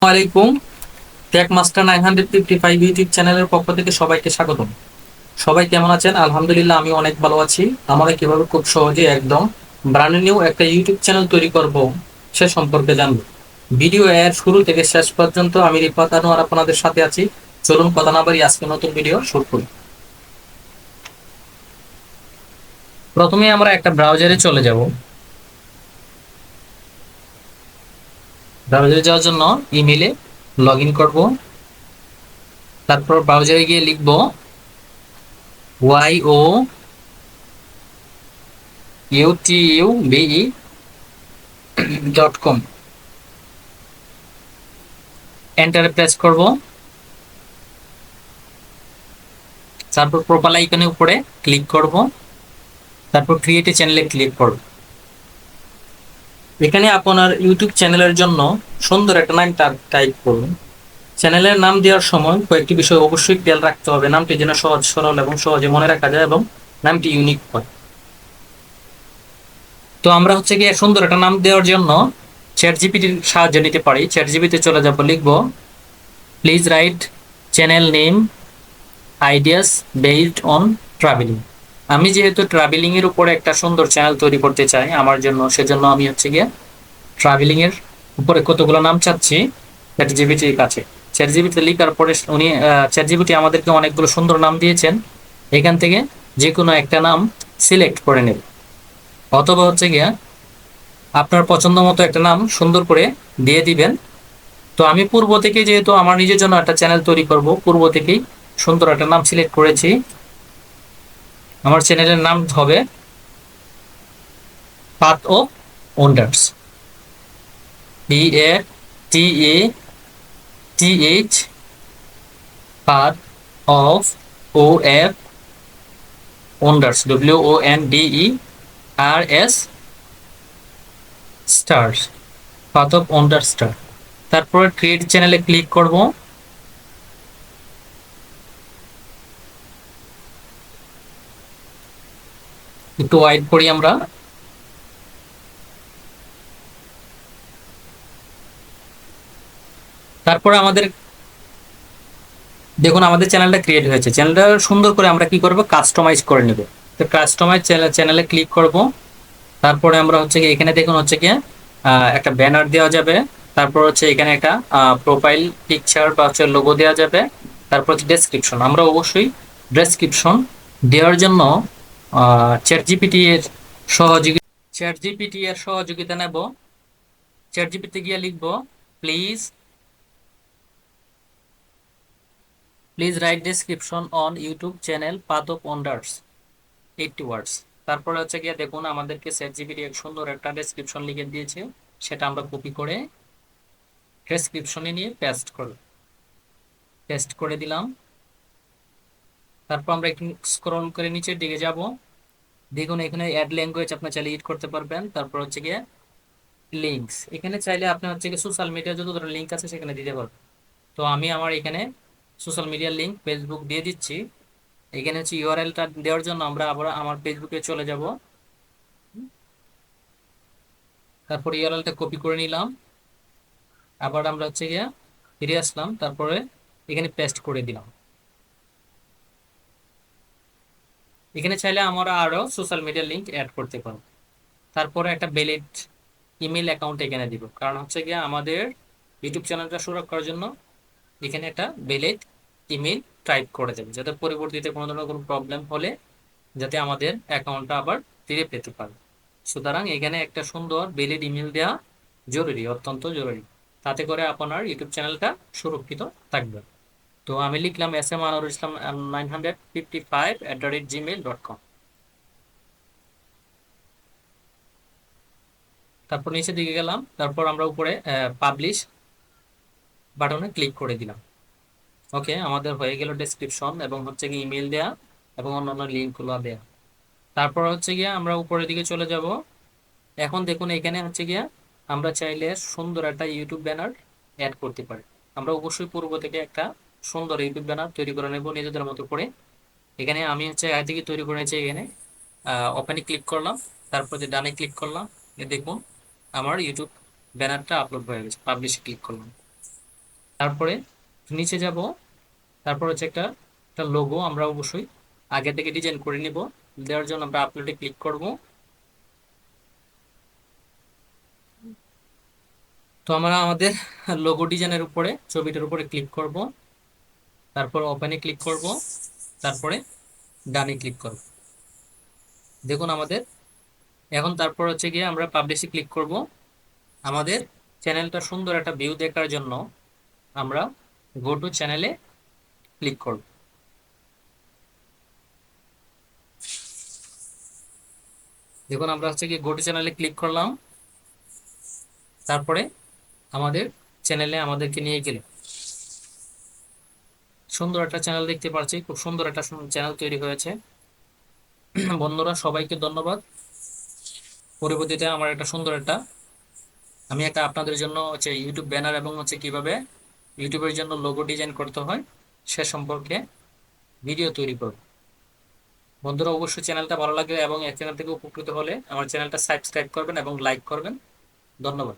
আলাইকুম। Take master 955 YouTube চ্যানেলের পক্ষ থেকে সবাইকে স্বাগতম। সবাই কেমন আছেন? আলহামদুলিল্লাহ, আমি অনেক ভালো আছি। আমরা কিভাবে খুব সহজে একদম ব্র্যান্ড নিউ একটা ইউটিউব চ্যানেল তৈরি করব সে সম্পর্কে জানবো। ভিডিও এর শুরু থেকে শেষ পর্যন্ত আমি রিফাত আনোয়ার আপনাদের সাথে আছি। চলুন কথা না বাড়িয়ে আজকে নতুন ভিডিও শুরু করি। প্রথমে আমরা একটা ব্রাউজারে চলে যাব। ব্রাউজারে যাওয়ার জন্য ইমেইলে লগ ইন করবো। তারপর ব্রাউজারে গিয়ে লিখবো youtube.com, এন্টারে প্রেস করব। তারপর প্রোফাইল আইকনের উপরে ক্লিক করব। তারপর ক্রিয়েট এ চ্যানেলে ক্লিক করব। এখানে আপনার ইউটিউব চ্যানেলের জন্য সুন্দর একটা নাম টাইপ করুন। চ্যানেলের নাম দেওয়ার সময় কয়েকটি বিষয় অবশ্যই খেয়াল রাখতে হবে। নামটি যেন সহজ সরল এবং সহজে মনে রাখা যায় এবং নামটি ইউনিক হয়। তো আমরা হচ্ছে গিয়ে সুন্দর একটা নাম দেওয়ার জন্য চ্যাট জিপিটির সাহায্য নিতে পারি। চ্যাট জিপিতে চলে যাব, লিখব please write channel name ideas based on travelling. আমি যেহেতু ট্রাভেলিং এর উপরে একটা সুন্দর চ্যানেল তৈরি করতে চাই আমার জন্য, সেজন্য আমি হচ্ছে গিয়ে ট্রাভেলিং এর উপরে কতগুলো নাম চাচ্ছি চ্যাট জিপিটির কাছে। চ্যাট জিপিটি লেখার পরে উনি চ্যাট জিপিটি আমাদেরকে অনেকগুলো সুন্দর নাম দিয়েছেন। এখান থেকে যে কোনো একটা নাম সিলেক্ট করে নেব, অথবা হচ্ছে গিয়ে আপনার পছন্দ মতো একটা নাম সুন্দর করে দিয়ে দিবেন। তো আমি পূর্ব থেকে, যেহেতু আমার নিজের জন্য একটা চ্যানেল তৈরি করব, পূর্ব থেকেই সুন্দর একটা নাম সিলেক্ট করেছি। আমার চ্যানেলের নাম হবে path of wonders, PATH, path of OF wonders, WONDERS stars, path of wonder star. তারপরে ক্রিয়েট চ্যানেলে ক্লিক করব। একটু ওয়েট করি আমরা। তারপরে আমাদের দেখুন আমাদের চ্যানেলটা ক্রিয়েট হয়েছে। চ্যানেলটা সুন্দর করে আমরা কি করব, কাস্টমাইজ করে নেব। তো কাস্টমাইজ চ্যানেলে ক্লিক করব। তারপরে আমরা হচ্ছে কি এখানে দেখুন হচ্ছে কি একটা ব্যানার দেওয়া যাবে। তারপর হচ্ছে এখানে একটা প্রোফাইল পিকচার বা হচ্ছে লোগো দেওয়া যাবে। তারপর হচ্ছে ডেসক্রিপশন। আমরা অবশ্যই ডেসক্রিপশন দেওয়ার জন্য চ্যাট জিপিটি এর সহযোগিতা নেব। চ্যাট জিপিটি গিয়ে লিখব please write description on YouTube channel path of wonders, 80 ওয়ার্ডস। তারপরে হচ্ছে গিয়ে দেখুন আমাদেরকে চ্যাট জিপিটি এক সুন্দর একটা ডেসক্রিপশন লিখে দিয়েছে। সেটা আমরা কপি করে ডেসক্রিপশনে নিয়ে পেস্ট করে দিলাম। তারপর আমরা একটু স্ক্রল করে নিচের দিকে যাব। দেখুন এখানে অ্যাড ল্যাঙ্গুয়েজ আপনি চাইলে এড করতে পারবেন। তারপর হচ্ছে গিয়ে লিঙ্কস, এখানে চাইলে আপনি হচ্ছে গিয়ে সোশ্যাল মিডিয়া যত ধরনের লিঙ্ক আছে সেখানে দিতে পারবেন। তো আমি আমার এখানে সোশ্যাল মিডিয়ার লিঙ্ক ফেসবুক দিয়ে দিচ্ছি। এখানে হচ্ছে ইউআরএলটা দেওয়ার জন্য আমরা আবার আমার ফেসবুকে চলে যাব। তারপর ইউআরএলটা কপি করে নিলাম। আবার আমরা হচ্ছে গিয়ে ফিরে আসলাম। তারপরে এখানে পেস্ট করে দিলাম। এখানে চাইলে আমরা আরো সোশ্যাল মিডিয়ার লিঙ্ক অ্যাড করতে পারবো। তারপরে একটা ভ্যালিড ইমেল অ্যাকাউন্ট এখানে দিব, কারণ হচ্ছে গিয়ে আমাদের ইউটিউব চ্যানেলটা শুরু করার জন্য এখানে একটা ভ্যালিড ইমেল টাইপ করে দেবে, যাতে পরবর্তীতে কোনো ধরনের কোনো প্রবলেম হলে যাতে আমাদের অ্যাকাউন্টটা আবার ফিরে পেতে পারে। সুতরাং এখানে একটা সুন্দর ভ্যালিড ইমেল দেওয়া জরুরি, অত্যন্ত জরুরি। তাতে করে আপনার ইউটিউব চ্যানেলটা সুরক্ষিত থাকবে। তো আমি লিখলাম SM@955@gmail.com। তারপর নিচের দিকে গেলাম। তারপর আমরা উপরে পাবলিশ বাটনে ক্লিক করে দিলাম। ওকে, আমাদের হয়ে গেল ডেসক্রিপশন এবং হচ্ছে গিয়ে ইমেল দেয়া এবং অন্যান্য লিঙ্কগুলো দেয়া। তারপর হচ্ছে গিয়ে আমরা উপরের দিকে চলে যাব। এখন দেখুন এখানে হচ্ছে গিয়ে আমরা চাইলে সুন্দর একটা ইউটিউব ব্যানার অ্যাড করতে পারি। আমরা অবশ্যই পূর্ব থেকে একটা সুন্দর ইউটিউব ব্যানার তৈরি করে নেব নিজেদের মতো করে। এখানে আমি হচ্ছে আগে থেকে তৈরি করেছি। এখানে ওপেনে ক্লিক করলাম, তারপর যে ডানে ক্লিক করলাম, দেখুন আমার ইউটিউব ব্যানারটা আপলোড হয়ে গেছে। পাবলিশে ক্লিক করলাম। তারপরে নিচে যাব, তারপর হচ্ছে একটা একটা লোগো আমরা অবশ্যই আগে থেকে ডিজাইন করে নিব। দেওয়ার জন্য আমরা আপলোডে ক্লিক করব। তো আমরা আমাদের লোগো ডিজাইনের উপরে ছবিটার উপরে ক্লিক করব, তারপর ওপেনে ক্লিক করব, তারপরে ডানে ক্লিক করব। দেখুন আমাদের এখন তারপর হচ্ছে গিয়ে আমরা পাবলিশে ক্লিক করব। আমাদের চ্যানেলটা সুন্দর একটা ভিউ দেখার জন্য আমরা গো টু চ্যানেলে ক্লিক করব। দেখুন আমরা হচ্ছে গিয়ে গো টু চ্যানেলে ক্লিক করলাম, তারপরে আমাদের চ্যানেলে আমাদেরকে নিয়ে গেল। সুন্দর একটা চ্যানেল দেখতে পাচ্ছি, খুব সুন্দর একটা চ্যানেল তৈরি হয়েছে। বন্ধুরা সবাইকে ধন্যবাদ। পরবর্তীতে আমার একটা সুন্দর একটা আমি একটা আপনাদের জন্য হচ্ছে ইউটিউব ব্যানার এবং হচ্ছে কিভাবে ইউটিউবের জন্য লোগো ডিজাইন করতে হয় সে সম্পর্কে ভিডিও তৈরি করব। বন্ধুরা অবশ্যই চ্যানেলটা ভালো লাগে এবং এই চ্যানেল থেকে উপকৃত হলে আমার চ্যানেলটা সাবস্ক্রাইব করবেন এবং লাইক করবেন। ধন্যবাদ।